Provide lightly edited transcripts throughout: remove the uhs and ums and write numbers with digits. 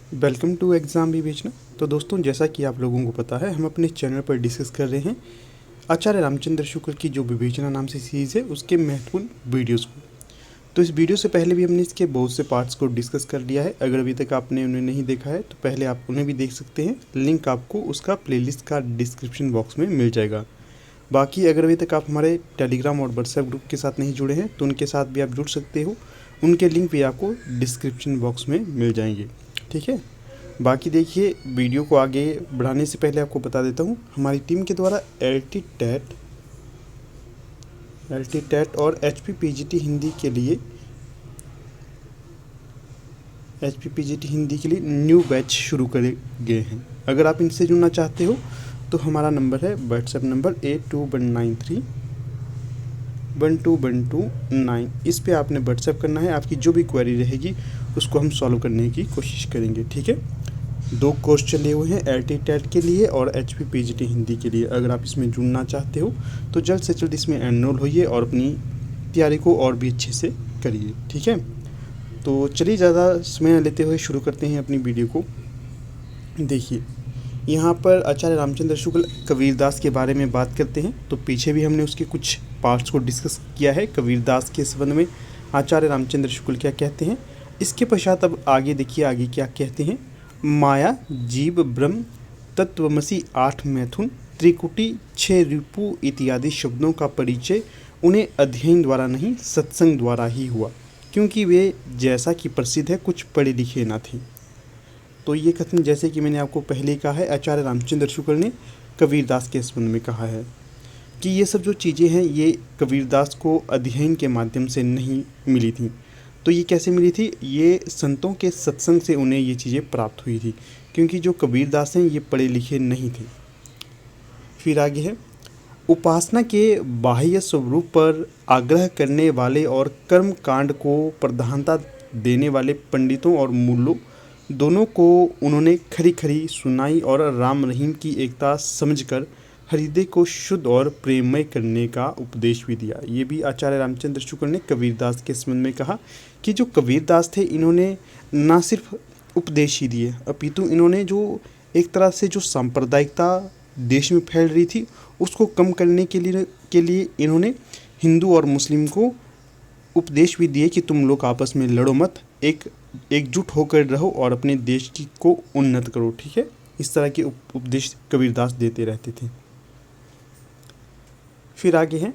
Welcome to exam विवेचना। तो दोस्तों, जैसा कि आप लोगों को पता है, हम अपने चैनल पर डिस्कस कर रहे हैं आचार्य रामचंद्र शुक्ल की जो विवेचना नाम से सीरीज़ है उसके महत्वपूर्ण वीडियोस को। तो इस वीडियो से पहले भी हमने इसके बहुत से पार्ट्स को डिस्कस कर लिया है। अगर अभी तक आपने उन्हें नहीं देखा है तो पहले आप उन्हें भी देख सकते हैं। लिंक आपको उसका प्लेलिस्ट का डिस्क्रिप्शन बॉक्स में मिल जाएगा। बाकी अगर अभी तक आप हमारे टेलीग्राम और व्हाट्सएप ग्रुप के साथ नहीं जुड़े हैं तो उनके साथ भी आप जुड़ सकते हो। उनके लिंक भी आपको डिस्क्रिप्शन बॉक्स में मिल जाएंगे। ठीक है। बाकी देखिए, वीडियो को आगे बढ़ाने से पहले आपको बता देता हूँ, हमारी टीम के द्वारा एल टी टेट और H P P G T Hindi के लिए न्यू बैच शुरू करे गए हैं। अगर आप इनसे जुड़ना चाहते हो तो हमारा नंबर है व्हाट्सएप नंबर 8193121229। इस पे आपने व्हाट्सएप करना है। आपकी जो भी क्वेरी रहेगी उसको हम सॉल्व करने की कोशिश करेंगे। ठीक है। 2 कोर्स चले हुए हैं, एल टी टेट के लिए और H P P G T Hindi के लिए। अगर आप इसमें जुड़ना चाहते हो तो जल्द से जल्द इसमें एनरोल होइए और अपनी तैयारी को और भी अच्छे से करिए। ठीक है। तो चलिए, ज़्यादा समय न लेते हुए शुरू करते हैं अपनी वीडियो को। देखिए, यहाँ पर आचार्य रामचंद्र शुक्ल कबीरदास के बारे में बात करते हैं। तो पीछे भी हमने उसके कुछ पार्ट्स को डिस्कस किया है कबीरदास के संबंध में। आचार्य रामचंद्र शुक्ल क्या कहते हैं, इसके पश्चात अब आगे देखिए आगे क्या कहते हैं। माया, जीव, ब्रह्म, तत्वमसी, 8 मैथुन, त्रिकुटी, 6 रिपु इत्यादि शब्दों का परिचय उन्हें अध्ययन द्वारा नहीं सत्संग द्वारा ही हुआ, क्योंकि वे, जैसा कि प्रसिद्ध है, कुछ पढ़े लिखे न थे। तो ये कथन, जैसे कि मैंने आपको पहले ही कहा है, आचार्य रामचंद्र शुक्ल ने कबीरदास के संबंध में कहा है कि ये सब जो चीज़ें हैं ये कबीरदास को अध्ययन के माध्यम से नहीं मिली थी। तो ये कैसे मिली थी? ये संतों के सत्संग से उन्हें ये चीज़ें प्राप्त हुई थी, क्योंकि जो कबीरदास हैं ये पढ़े लिखे नहीं थे। फिर आगे है, उपासना के बाह्य स्वरूप पर आग्रह करने वाले और कर्म कांड को प्रधानता देने वाले पंडितों और मूलों दोनों को उन्होंने खरी खरी सुनाई और राम रहीम की एकता समझकर हृदय को शुद्ध और प्रेममय करने का उपदेश भी दिया। ये भी आचार्य रामचंद्र शुक्ल ने कबीरदास के संबंध में कहा कि जो कबीरदास थे, इन्होंने ना सिर्फ उपदेश ही दिए, अपितु इन्होंने जो एक तरह से जो सांप्रदायिकता देश में फैल रही थी उसको कम करने के लिए इन्होंने हिंदू और मुस्लिम को उपदेश भी दिए कि तुम लोग आपस में लड़ो मत, एकजुट होकर रहो और अपने देश की को उन्नत करो। ठीक है। इस तरह के उपदेश कबीरदास देते रहते थे। फिर आगे है,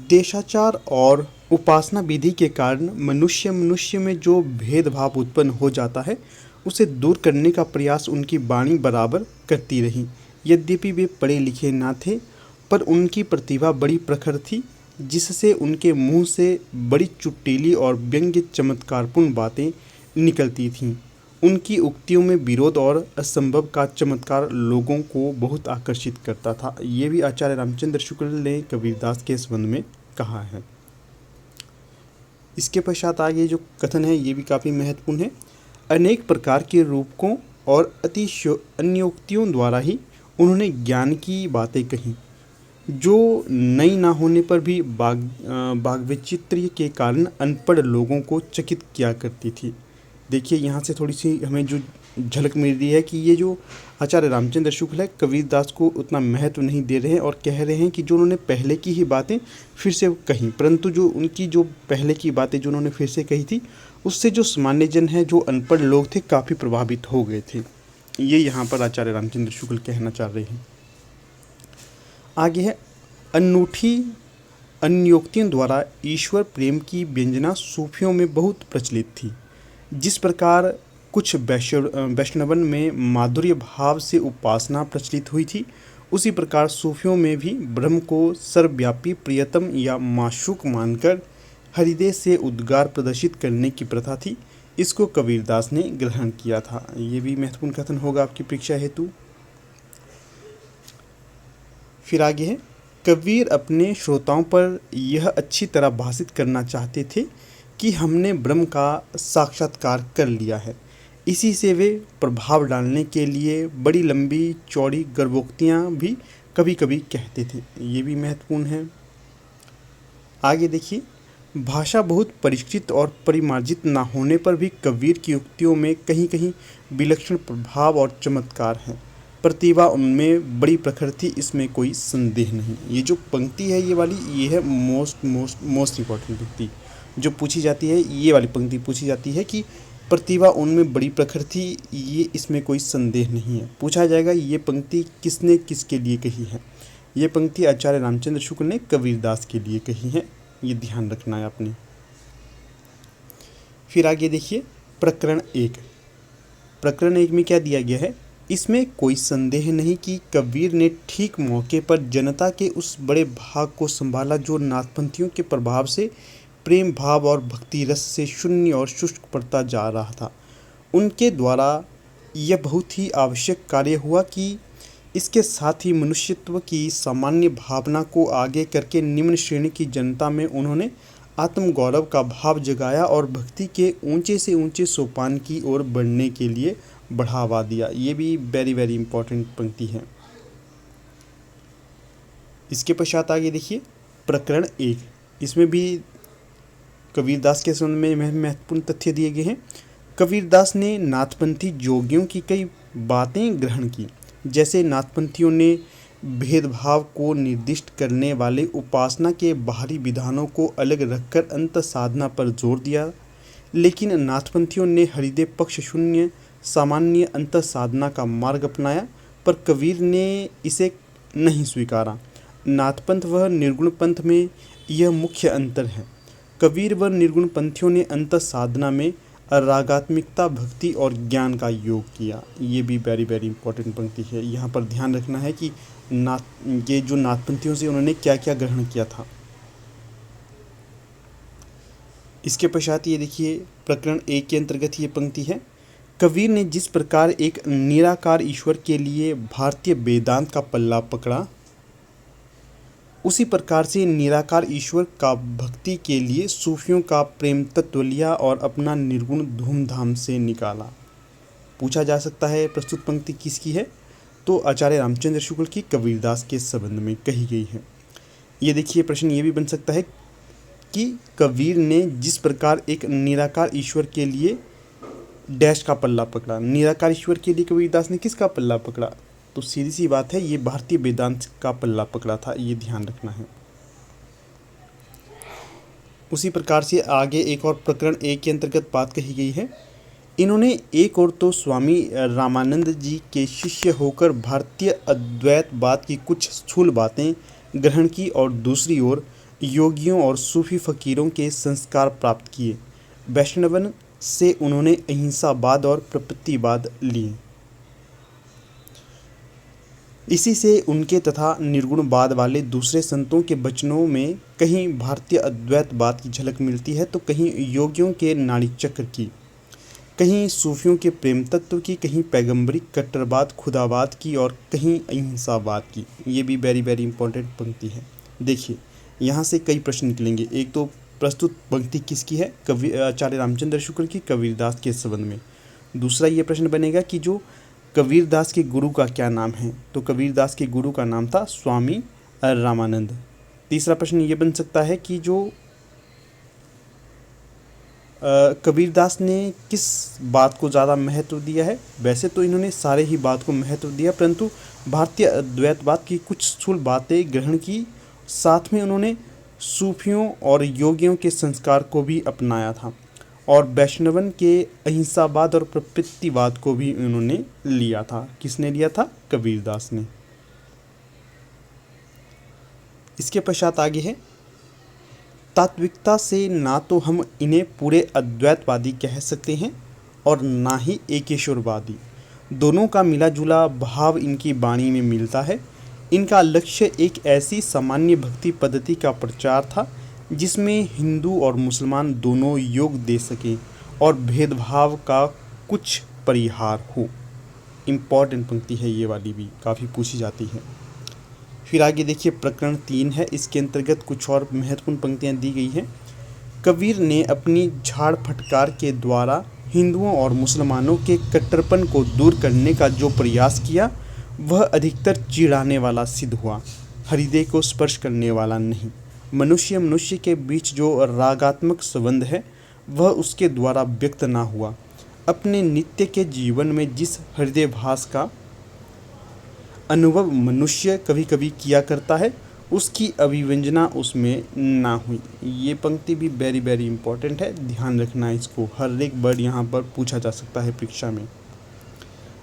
देशाचार और उपासना विधि के कारण मनुष्य में जो भेदभाव उत्पन्न हो जाता है उसे दूर करने का प्रयास उनकी वाणी बराबर करती रही। यद्यपि वे पढ़े लिखे ना थे, पर उनकी प्रतिभा बड़ी प्रखर थी, जिससे उनके मुंह से बड़ी चुटीली और व्यंग्य चमत्कारपूर्ण बातें निकलती थीं। उनकी उक्तियों में विरोध और असंभव का चमत्कार लोगों को बहुत आकर्षित करता था। ये भी आचार्य रामचंद्र शुक्ल ने कबीरदास के संबंध में कहा है। इसके पश्चात आगे जो कथन है ये भी काफ़ी महत्वपूर्ण है। अनेक प्रकार के रूपकों और अन्योक्तियों द्वारा ही उन्होंने ज्ञान की बातें कहीं, जो नई ना होने पर भी वाग्वैचित्र्य के कारण अनपढ़ लोगों को चकित किया करती थी। देखिए, यहाँ से थोड़ी सी हमें जो झलक मिल रही है कि ये जो आचार्य रामचंद्र शुक्ल है कबीरदास को उतना महत्व नहीं दे रहे हैं और कह रहे हैं कि जो उन्होंने पहले की ही बातें फिर से कहीं, परंतु जो उनकी जो पहले की बातें जो उन्होंने फिर से कही थी उससे जो सामान्य जन है, जो अनपढ़ लोग थे, काफ़ी प्रभावित हो गए थे। ये यहाँ पर आचार्य रामचंद्र शुक्ल कहना चाह रहे हैं। आगे है, अनूठी अन्योक्तियों द्वारा ईश्वर प्रेम की व्यंजना सूफियों में बहुत प्रचलित थी। जिस प्रकार कुछ वैष्णवन में माधुर्य भाव से उपासना प्रचलित हुई थी, उसी प्रकार सूफियों में भी ब्रह्म को सर्वव्यापी प्रियतम या माशूक मानकर हृदय से उद्गार प्रदर्शित करने की प्रथा थी। इसको कबीरदास ने ग्रहण किया था। ये भी महत्वपूर्ण कथन होगा आपकी परीक्षा हेतु। फिर आगे है, कबीर अपने श्रोताओं पर यह अच्छी तरह भाषित करना चाहते थे कि हमने ब्रह्म का साक्षात्कार कर लिया है। इसी से वे प्रभाव डालने के लिए बड़ी लंबी चौड़ी गर्भोक्तियाँ भी कभी कभी कहते थे। ये भी महत्वपूर्ण है। आगे देखिए, भाषा बहुत परिष्कृत और परिमार्जित न होने पर भी कबीर की उक्तियों में कहीं कहीं विलक्षण प्रभाव और चमत्कार है। प्रतिभा उनमें बड़ी प्रखर थी, इसमें कोई संदेह नहीं। ये जो पंक्ति है ये वाली, ये है मोस्ट इम्पॉर्टेंट पंक्ति जो पूछी जाती है। ये वाली पंक्ति पूछी जाती है कि प्रतिभा उनमें बड़ी प्रखर थी, ये इसमें कोई संदेह नहीं है। पूछा जाएगा ये पंक्ति किसने किसके लिए कही है। ये पंक्ति आचार्य रामचंद्र शुक्ल ने कबीरदास के लिए कही है, ये ध्यान रखना है आपने। फिर आगे देखिए प्रकरण 1। प्रकरण 1 में क्या दिया गया है, इसमें कोई संदेह नहीं कि कबीर ने ठीक मौके पर जनता के उस बड़े भाग को संभाला जो नाथपंथियों के प्रभाव से प्रेम भाव और भक्ति रस से शून्य और शुष्क पड़ता जा रहा था। उनके द्वारा यह बहुत ही आवश्यक कार्य हुआ कि इसके साथ ही मनुष्यत्व की सामान्य भावना को आगे करके निम्न श्रेणी की जनता में उन्होंने आत्मगौरव का भाव जगाया और भक्ति के ऊंचे से ऊंचे सोपान की ओर बढ़ने के लिए बढ़ावा दिया। ये भी वेरी वेरी इंपॉर्टेंट पंक्ति है। इसके पश्चात आगे देखिए प्रकरण 1। इसमें भी कबीरदास के संबंध में महत्वपूर्ण तथ्य दिए गए हैं। कबीरदास ने नाथपंथी जोगियों की कई बातें ग्रहण की, जैसे नाथपंथियों ने भेदभाव को निर्दिष्ट करने वाले उपासना के बाहरी विधानों को अलग रखकर अंत साधना पर जोर दिया, लेकिन नाथपंथियों ने हृदय पक्ष शून्य सामान्य अंत साधना का मार्ग अपनाया, पर कबीर ने इसे नहीं स्वीकारा। नाथपंथ व निर्गुण पंथ में यह मुख्य अंतर है। कबीर व निर्गुण पंथियों ने अंत साधना में रागात्मिकता भक्ति और ज्ञान का योग किया। ये भी वेरी वेरी इंपॉर्टेंट पंक्ति है। यहाँ पर ध्यान रखना है कि ये जो नाथपंथियों से उन्होंने क्या क्या ग्रहण किया था। इसके पश्चात ये देखिए प्रकरण 1 के अंतर्गत ये पंक्ति है, कबीर ने जिस प्रकार एक निराकार ईश्वर के लिए भारतीय वेदांत का पल्ला पकड़ा, उसी प्रकार से निराकार ईश्वर का भक्ति के लिए सूफियों का प्रेम तत्व लिया और अपना निर्गुण धूमधाम से निकाला। पूछा जा सकता है प्रस्तुत पंक्ति किसकी है, तो आचार्य रामचंद्र शुक्ल की कबीरदास के संबंध में कही गई है। ये देखिए प्रश्न ये भी बन सकता है कि कबीर ने जिस प्रकार एक निराकार ईश्वर के लिए डैश का पल्ला पकड़ा, निराकार ईश्वर के लिए कबीरदास ने किसका पल्ला पकड़ा, तो सीधी सी बात है ये भारतीय वेदांत का पल्ला पकड़ा था, ये ध्यान रखना है। उसी प्रकार से आगे एक और प्रकरण 1 के अंतर्गत बात कही गई है, इन्होंने एक और तो स्वामी रामानंद जी के शिष्य होकर भारतीय अद्वैतवाद की कुछ स्थूल बातें ग्रहण की और दूसरी ओर योगियों और सूफी फकीरों के संस्कार प्राप्त किए। वैष्णवन से उन्होंने अहिंसावाद और प्रपत्तिवाद लिए। इसी से उनके तथा निर्गुणवाद वाले दूसरे संतों के वचनों में कहीं भारतीय अद्वैतवाद की झलक मिलती है, तो कहीं योगियों के नाड़ी चक्र की, कहीं सूफियों के प्रेम तत्व की, कहीं पैगंबरी कट्टरवाद खुदावाद की और कहीं अहिंसावाद की। ये भी वेरी वेरी इंपॉर्टेंट पंक्ति है। देखिए यहाँ से कई प्रश्न निकलेंगे। एक तो प्रस्तुत पंक्ति किसकी है, आचार्य रामचंद्र शुक्ल की कबीरदास के संबंध में। दूसरा ये प्रश्न बनेगा कि जो कबीरदास के गुरु का क्या नाम है, तो कबीरदास के गुरु का नाम था स्वामी रामानंद। तीसरा प्रश्न ये बन सकता है कि जो कबीरदास ने किस बात को ज़्यादा महत्व दिया है। वैसे तो इन्होंने सारे ही बात को महत्व दिया, परंतु भारतीय अद्वैतवाद की कुछ स्थूल बातें ग्रहण की, साथ में उन्होंने सूफियों और योगियों के संस्कार को भी अपनाया था और वैष्णवन के अहिंसावाद और प्रपत्तिवाद को भी उन्होंने लिया था। किसने लिया था, कबीरदास ने। इसके पश्चात आगे है, तात्विकता से ना तो हम इन्हें पूरे अद्वैतवादी कह सकते हैं और ना ही एकेश्वरवादी। दोनों का मिला जुला भाव इनकी वाणी में मिलता है। इनका लक्ष्य एक ऐसी सामान्य भक्ति पद्धति का प्रचार था जिसमें हिंदू और मुसलमान दोनों योग दे सकें और भेदभाव का कुछ परिहार हो। इम्पॉर्टेंट पंक्ति है ये वाली, भी काफ़ी पूछी जाती है। फिर आगे देखिए प्रकरण 3 है, इसके अंतर्गत कुछ और महत्वपूर्ण पंक्तियाँ दी गई हैं। कबीर ने अपनी झाड़ फटकार के द्वारा हिंदुओं और मुसलमानों के कट्टरपन को दूर करने का जो प्रयास किया वह अधिकतर चिढ़ाने वाला सिद्ध हुआ, हृदय को स्पर्श करने वाला नहीं। मनुष्य मनुष्य के बीच जो रागात्मक संबंध है वह उसके द्वारा व्यक्त ना हुआ। अपने नित्य के जीवन में जिस हृदयभास का अनुभव मनुष्य कभी कभी किया करता है उसकी अभिव्यंजना उसमें ना हुई। ये पंक्ति भी वेरी वेरी इंपॉर्टेंट है, ध्यान रखना है इसको, हर एक वर्ड यहाँ पर पूछा जा सकता है परीक्षा में।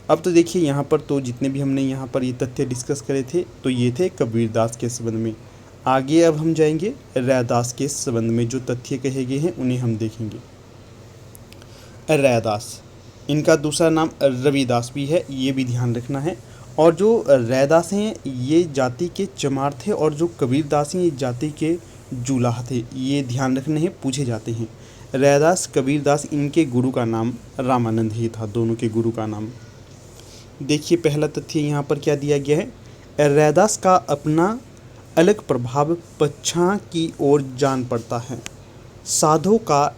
अब तो देखिए यहाँ पर तो जितने भी हमने यहाँ पर ये तथ्य डिस्कस करे थे तो ये थे कबीरदास के संबंध में। आगे अब हम जाएंगे रैदास के संबंध में, जो तथ्य कहे गए हैं उन्हें हम देखेंगे। रैदास, इनका दूसरा नाम रविदास भी है, ये भी ध्यान रखना है। और जो रैदास हैं ये जाति के चमार थे और जो कबीरदास हैं ये जाति के जुलाह थे, ये ध्यान रखने हैं, पूछे जाते हैं। रैदास कबीरदास इनके गुरु का नाम रामानंद ही था, दोनों के गुरु का नाम। देखिए पहला तथ्य यहाँ पर क्या दिया गया है, रैदास का अपना अलग प्रभाव पच्छा की ओर जान पड़ता है। साधुओं का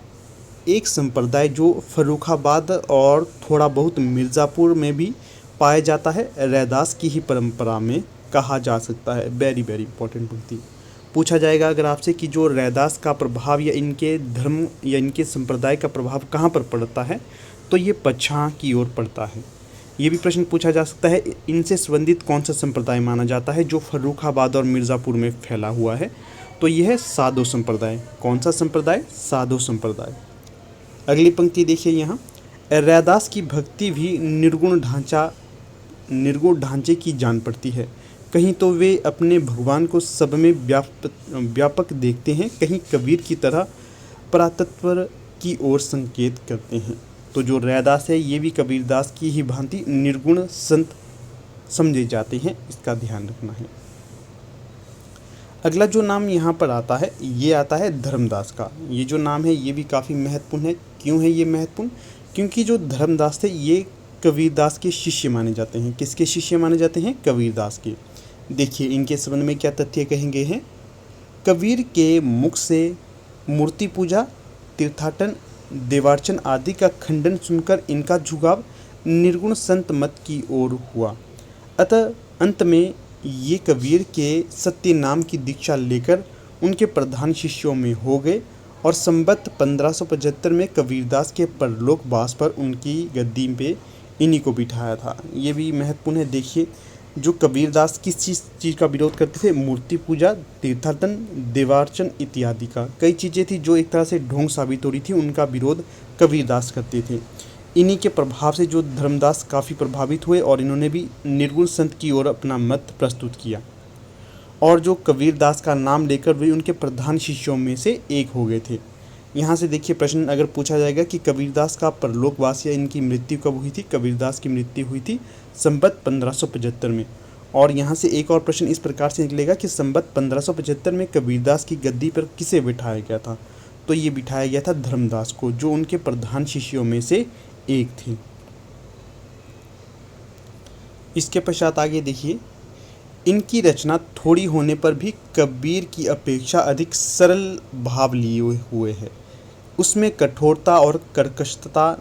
एक संप्रदाय जो फर्रुखाबाद और थोड़ा बहुत मिर्ज़ापुर में भी पाया जाता है रैदास की ही परंपरा में कहा जा सकता है। वेरी वेरी इंपॉर्टेंट पंक्ति पूछा जाएगा अगर आपसे कि जो रैदास का प्रभाव या इनके धर्म या इनके संप्रदाय का प्रभाव कहाँ पर पड़ता है, तो ये पच्छा की ओर पड़ता है। ये भी प्रश्न पूछा जा सकता है इनसे संबंधित कौन सा संप्रदाय माना जाता है जो फर्रुखाबाद और मिर्ज़ापुर में फैला हुआ है, तो यह है साधु संप्रदाय। कौन सा संप्रदाय? साधु संप्रदाय। अगली पंक्ति देखिए यहाँ, रैदास की भक्ति भी निर्गुण ढांचे की जान पड़ती है। कहीं तो वे अपने भगवान को सब में व्यापक देखते हैं, कहीं कबीर की तरह परातत्व की ओर संकेत करते हैं। तो जो रैदास है ये भी कबीरदास की ही भांति निर्गुण संत समझे जाते हैं, इसका ध्यान रखना है। अगला जो नाम यहाँ पर आता है ये आता है धर्मदास का। ये जो नाम है ये भी काफ़ी महत्वपूर्ण है। क्यों है ये महत्वपूर्ण? क्योंकि जो धर्मदास थे ये कबीरदास के शिष्य माने जाते हैं। किसके शिष्य माने जाते हैं? कबीरदास के। देखिए इनके संबंध में क्या तथ्य कहेंगे हैं। कबीर के मुख से मूर्ति पूजा, तीर्थाटन, देवार्चन आदि का खंडन सुनकर इनका झुकाव निर्गुण संत मत की ओर हुआ। अतः अंत में ये कबीर के सत्य नाम की दीक्षा लेकर उनके प्रधान शिष्यों में हो गए और संवत 1575 में कबीरदास के परलोक वास पर उनकी गद्दी पे इन्हीं को बिठाया था। ये भी महत्वपूर्ण है। देखिए जो कबीरदास किस चीज़ का विरोध करते थे? मूर्ति पूजा, तीर्थाटन, देवार्चन इत्यादि का। कई चीज़ें थी जो एक तरह से ढोंग साबित हो रही थी, उनका विरोध कबीरदास करते थे। इन्हीं के प्रभाव से जो धर्मदास काफ़ी प्रभावित हुए और इन्होंने भी निर्गुण संत की ओर अपना मत प्रस्तुत किया और जो कबीरदास का नाम लेकर वे उनके प्रधान शिष्यों में से एक हो गए थे। यहाँ से देखिए प्रश्न अगर पूछा जाएगा कि कबीरदास का परलोकवास या इनकी मृत्यु कब हुई थी? कबीरदास की मृत्यु हुई थी संवत 1575 में। और यहाँ से एक और प्रश्न इस प्रकार से निकलेगा कि संवत 1575 में कबीरदास की गद्दी पर किसे बिठाया गया था? तो ये बिठाया गया था धर्मदास को, जो उनके प्रधान शिष्यों में से एक थी। इसके पश्चात आगे देखिए, इनकी रचना थोड़ी होने पर भी कबीर की अपेक्षा अधिक सरल भाव लिए हुए है। उसमें कठोरता और कर्कशता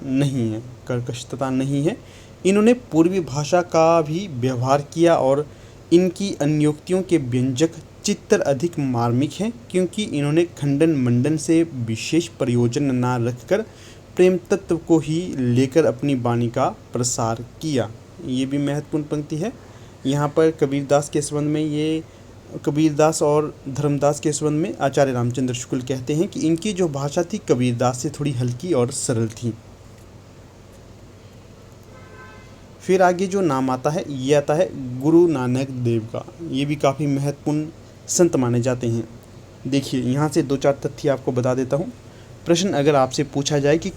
नहीं है। इन्होंने पूर्वी भाषा का भी व्यवहार किया और इनकी अन्योक्तियों के व्यंजक चित्र अधिक मार्मिक हैं, क्योंकि इन्होंने खंडन मंडन से विशेष प्रयोजन न रखकर प्रेम तत्व को ही लेकर अपनी वाणी का प्रसार किया। ये भी महत्वपूर्ण पंक्ति है। यहाँ पर कबीरदास के संबंध में, ये कबीरदास और धर्मदास के संबंध में आचार्य रामचंद्र शुक्ल कहते हैं कि इनकी जो भाषा थी कबीरदास से थोड़ी हल्की और सरल थी। फिर आगे जो नाम आता है ये आता है गुरु नानक देव का। ये भी काफ़ी महत्वपूर्ण संत माने जाते हैं। देखिए यहाँ से 2-4 तथ्य आपको बता देता हूँ। प्रश्न अगर आपसे पूछा जाए कि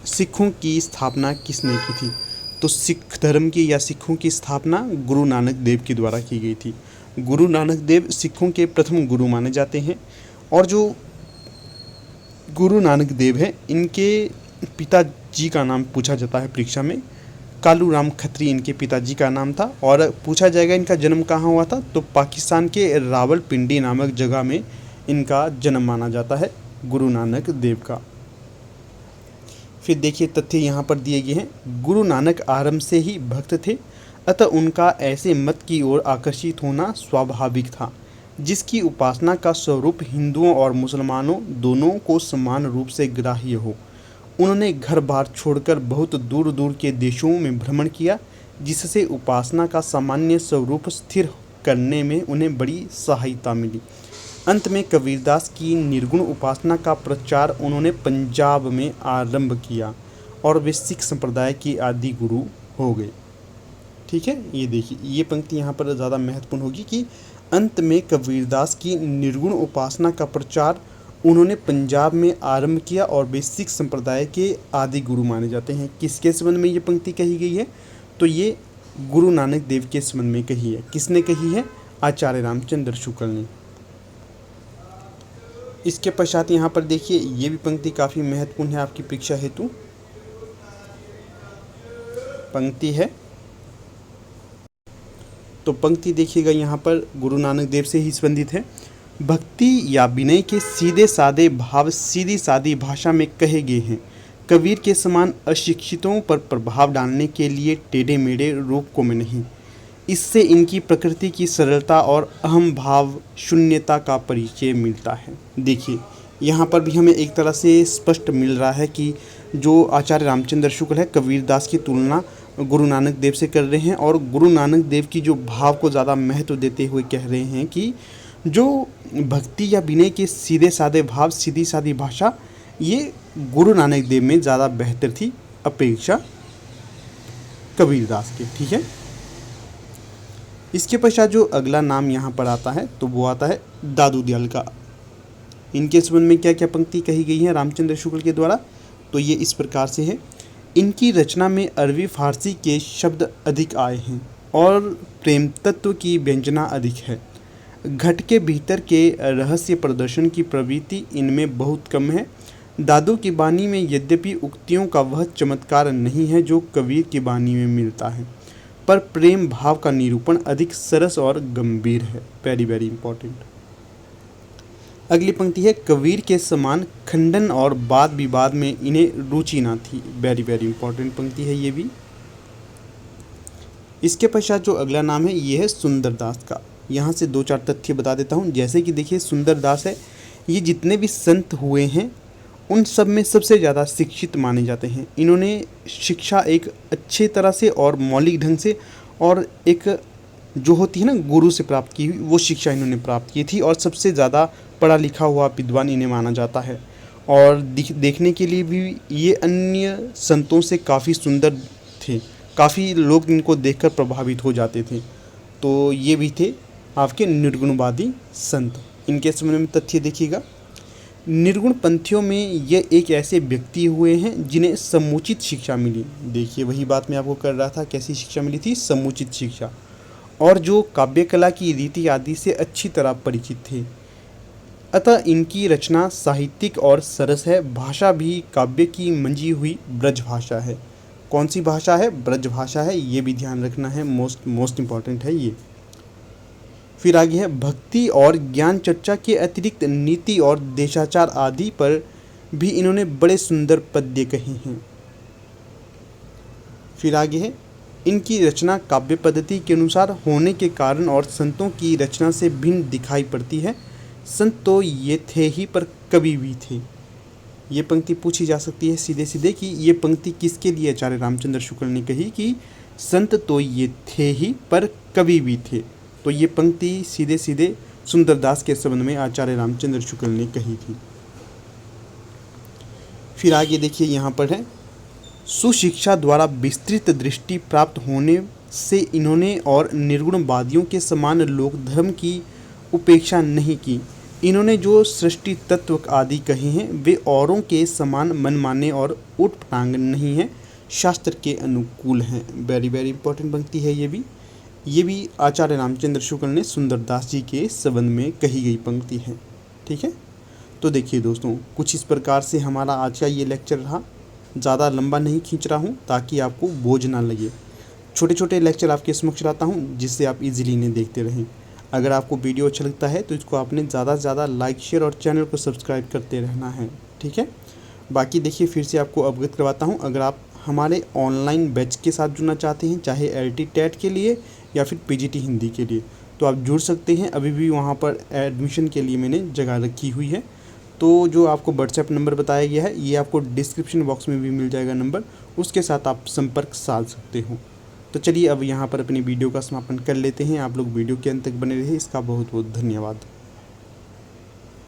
सिखों की स्थापना किसने की थी, तो सिख धर्म की या सिखों की स्थापना गुरु नानक देव के द्वारा की गई थी। गुरु नानक देव सिखों के प्रथम गुरु माने जाते हैं। और जो गुरु नानक देव हैं इनके पिताजी का नाम पूछा जाता है परीक्षा में। कालू राम खत्री इनके पिताजी का नाम था। और पूछा जाएगा इनका जन्म कहाँ हुआ था, तो पाकिस्तान के रावलपिंडी नामक जगह में इनका जन्म माना जाता है गुरु नानक देव का। फिर देखिए तथ्य यहाँ पर दिए गए हैं। गुरु नानक आरंभ से ही भक्त थे, अतः उनका ऐसे मत की ओर आकर्षित होना स्वाभाविक था। जिसकी उपासना का स्वरूप हिंदुओं और मुसलमानों दोनों को समान रूप से ग्राह्य हो। उन्होंने घर बार छोड़कर बहुत दूर दूर के देशों में भ्रमण किया, जिससे उपासना का सामान्य स्वरूप स्थिर करने में उन्हें बड़ी सहायता मिली। अंत में कबीरदास की निर्गुण उपासना का प्रचार उन्होंने पंजाब में आरंभ किया और वे सिख संप्रदाय के आदि गुरु हो गए। ठीक है, ये देखिए, ये पंक्ति यहाँ पर ज़्यादा महत्वपूर्ण होगी कि अंत में कबीरदास की निर्गुण उपासना का प्रचार उन्होंने पंजाब में आरंभ किया और वे सिख संप्रदाय के आदि गुरु माने जाते हैं। किसके संबंध में ये पंक्ति कही गई है? तो ये गुरु नानक देव के संबंध में कही है। किसने कही है? आचार्य रामचंद्र शुक्ल ने। इसके पश्चात यहाँ पर देखिए, ये भी पंक्ति काफ़ी महत्वपूर्ण है आपकी परीक्षा हेतु। पंक्ति है, तो पंक्ति देखिएगा यहाँ पर गुरु नानक देव से ही संबंधित है। भक्ति या विनय के सीधे सादे भाव सीधी सादी भाषा में कहे गए हैं। कबीर के समान अशिक्षितों पर प्रभाव डालने के लिए टेढ़े मेढ़े रूपों में नहीं। इससे इनकी प्रकृति की सरलता और अहम भाव शून्यता का परिचय मिलता है। देखिए, यहाँ पर भी हमें एक तरह से स्पष्ट मिल रहा है कि जो आचार्य रामचंद्र शुक्ल है, कबीरदास की तुलना गुरु नानक देव से कर रहे हैं और गुरु नानक देव की जो भाव को ज़्यादा महत्व देते हुए कह रहे हैं कि जो भक्ति या विनय के सीधे सादे भाव सीधी सादी भाषा, ये गुरु नानक देव में ज़्यादा बेहतर थी अपेक्षा कबीरदास के। ठीक है, इसके पश्चात जो अगला नाम यहाँ पर आता है तो वो आता है दादू दयाल का। इनके संबंध में क्या क्या पंक्ति कही गई है रामचंद्र शुक्ल के द्वारा? तो ये इस प्रकार से है। इनकी रचना में अरबी फारसी के शब्द अधिक आए हैं और प्रेम तत्व की व्यंजना अधिक है। घट के भीतर के रहस्य प्रदर्शन की प्रवृत्ति इनमें बहुत कम है। दादू की वाणी में यद्यपि उक्तियों का वह चमत्कार नहीं है जो कबीर की वाणी में मिलता है, पर प्रेम भाव का निरूपण अधिक सरस और गंभीर है। Very very important. अगली पंक्ति है, कबीर के समान खंडन और वाद विवाद में इन्हें रुचि ना थी। वेरी वेरी इंपॉर्टेंट पंक्ति है ये भी। इसके पश्चात जो अगला नाम है ये है सुंदरदास का। यहाँ से दो चार तथ्य बता देता हूँ। जैसे कि देखिए, सुंदरदास है, ये जितने भी संत हुए हैं उन सब में सबसे ज़्यादा शिक्षित माने जाते हैं। इन्होंने शिक्षा एक अच्छे तरह से और मौलिक ढंग से और एक जो होती है ना गुरु से प्राप्त की हुई, वो शिक्षा इन्होंने प्राप्त की थी और सबसे ज़्यादा पढ़ा लिखा हुआ विद्वान इन्हें माना जाता है। और देखने के लिए भी ये अन्य संतों से काफ़ी सुंदर थे, काफ़ी लोग इनको देखकर प्रभावित हो जाते थे। तो ये भी थे आपके निर्गुणवादी संत। इनके संबंध में तथ्य देखिएगा। निर्गुण पंथियों में ये एक ऐसे व्यक्ति हुए हैं जिन्हें समुचित शिक्षा मिली। देखिए, वही बात मैं आपको कर रहा था, कैसी शिक्षा मिली थी? समुचित शिक्षा। और जो काव्य कला की रीति आदि से अच्छी तरह परिचित थे। अतः इनकी रचना साहित्यिक और सरस है। भाषा भी काव्य की मंजी हुई ब्रज भाषा है। कौन सी भाषा है? ब्रज भाषा है। ये भी ध्यान रखना है, मोस्ट इम्पॉर्टेंट है ये। फिर आगे है, भक्ति और ज्ञान चर्चा के अतिरिक्त नीति और देशाचार आदि पर भी इन्होंने बड़े सुंदर पद्य कहे हैं। फिर आगे है, इनकी रचना काव्य पद्धति के अनुसार होने के कारण और संतों की रचना से भिन्न दिखाई पड़ती है। संत तो ये थे ही पर कवि भी थे। ये पंक्ति पूछी जा सकती है सीधे सीधे कि ये पंक्ति किसके लिए आचार्य रामचंद्र शुक्ल ने कही कि संत तो ये थे ही पर कवि भी थे। तो ये पंक्ति सीधे सीधे सुंदरदास के संबंध में आचार्य रामचंद्र शुक्ल ने कही थी। फिर आगे देखिए, यहाँ पर है, सुशिक्षा द्वारा विस्तृत दृष्टि प्राप्त होने से इन्होंने और निर्गुणवादियों के समान लोक धर्म की उपेक्षा नहीं की। इन्होंने जो सृष्टि तत्व आदि कहे हैं वे औरों के समान मनमाने और उटपटांग नहीं हैं, शास्त्र के अनुकूल हैं। वेरी वेरी इंपॉर्टेंट पंक्ति है ये भी आचार्य रामचंद्र शुक्ल ने सुंदरदास जी के संबंध में कही गई पंक्ति है। ठीक है, तो देखिए दोस्तों, कुछ इस प्रकार से हमारा आज का ये लेक्चर रहा। ज़्यादा लंबा नहीं खींच रहा हूँ ताकि आपको बोझ ना लगे। छोटे छोटे लेक्चर आपके समक्ष लाता हूँ जिससे आप इजीली इन्हें देखते रहें। अगर आपको वीडियो अच्छा लगता है तो इसको आपने ज़्यादा से ज़्यादा लाइक शेयर और चैनल को सब्सक्राइब करते रहना है। ठीक है, बाकी देखिए फिर से आपको अवगत करवाता हूँ। अगर आप हमारे ऑनलाइन बैच के साथ जुड़ना चाहते हैं, चाहे LT टेट के लिए या फिर PGT हिंदी के लिए, तो आप जुड़ सकते हैं। अभी भी वहाँ पर एडमिशन के लिए मैंने जगह रखी हुई है। तो जो आपको व्हाट्सएप नंबर बताया गया है ये आपको डिस्क्रिप्शन बॉक्स में भी मिल जाएगा नंबर, उसके साथ आप संपर्क साध सकते हो। तो चलिए अब यहाँ पर अपनी वीडियो का समापन कर लेते हैं। आप लोग वीडियो के अंत तक बने रहे, इसका बहुत बहुत धन्यवाद।